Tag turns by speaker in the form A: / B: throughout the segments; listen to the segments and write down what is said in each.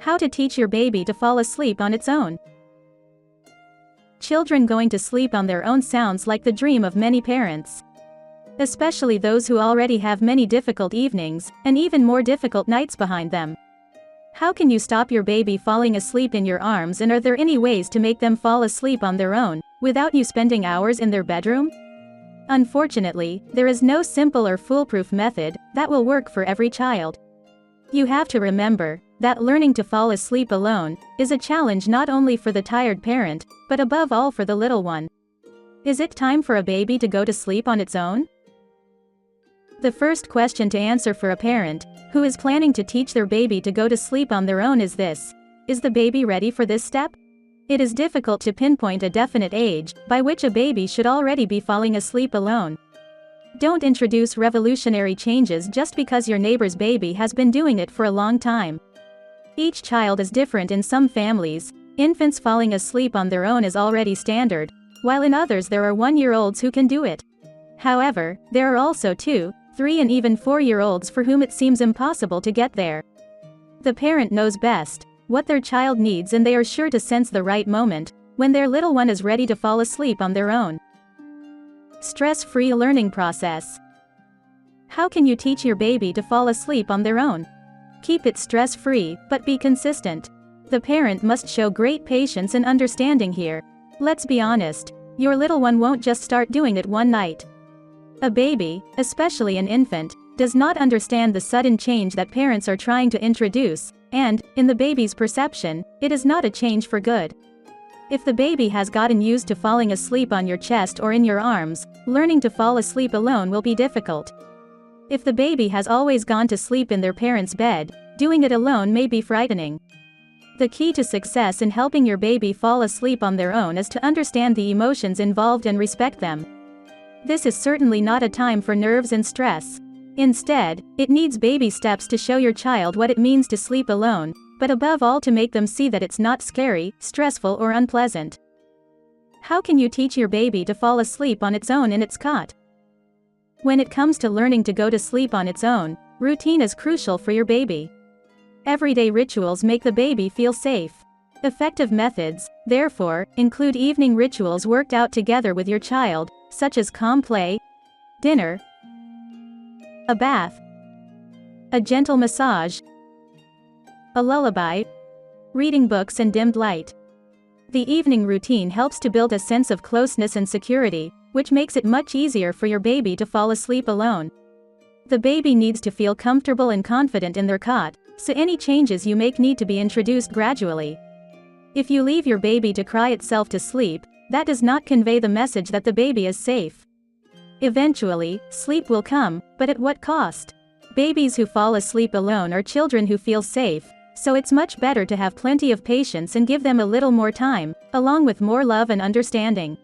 A: How to teach your baby to fall asleep on its own. Children going to sleep on their own sounds like the dream of many parents. Especially those who already have many difficult evenings, and even more difficult nights behind them. How can you stop your baby falling asleep in your arms, and are there any ways to make them fall asleep on their own, without you spending hours in their bedroom? Unfortunately, there is no simple or foolproof method that will work for every child. You have to remember that learning to fall asleep alone is a challenge not only for the tired parent, but above all for the little one. Is it time for a baby to go to sleep on its own? The first question to answer for a parent who is planning to teach their baby to go to sleep on their own is this: is the baby ready for this step? It is difficult to pinpoint a definite age by which a baby should already be falling asleep alone. Don't introduce revolutionary changes just because your neighbor's baby has been doing it for a long time. Each child is different. In some families, infants falling asleep on their own is already standard, while in others there are 1-year-olds who can do it. However, there are also 2, 3 and even 4-year-olds for whom it seems impossible to get there. The parent knows best what their child needs, and they are sure to sense the right moment when their little one is ready to fall asleep on their own. Stress-free learning process. How can you teach your baby to fall asleep on their own? Keep it stress-free, but be consistent. The parent must show great patience and understanding here. Let's be honest, your little one won't just start doing it one night. A baby, especially an infant, does not understand the sudden change that parents are trying to introduce, and, in the baby's perception, it is not a change for good. If the baby has gotten used to falling asleep on your chest or in your arms, learning to fall asleep alone will be difficult. If the baby has always gone to sleep in their parents' bed, doing it alone may be frightening. The key to success in helping your baby fall asleep on their own is to understand the emotions involved and respect them. This is certainly not a time for nerves and stress. Instead, it needs baby steps to show your child what it means to sleep alone, but above all to make them see that it's not scary, stressful or unpleasant. How can you teach your baby to fall asleep on its own in its cot? When it comes to learning to go to sleep on its own, routine is crucial for your baby. Everyday rituals make the baby feel safe. Effective methods, therefore, include evening rituals worked out together with your child, such as calm play, dinner, a bath, a gentle massage, a lullaby, reading books and dimmed light. The evening routine helps to build a sense of closeness and security, which makes it much easier for your baby to fall asleep alone. The baby needs to feel comfortable and confident in their cot, so any changes you make need to be introduced gradually. If you leave your baby to cry itself to sleep, that does not convey the message that the baby is safe. Eventually, sleep will come, but at what cost? Babies who fall asleep alone are children who feel safe, so it's much better to have plenty of patience and give them a little more time, along with more love and understanding.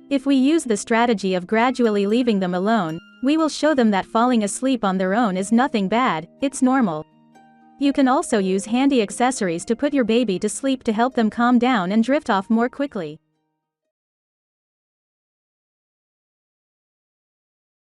A: If we use the strategy of gradually leaving them alone, we will show them that falling asleep on their own is nothing bad, it's normal. You can also use handy accessories to put your baby to sleep to help them calm down and drift off more quickly.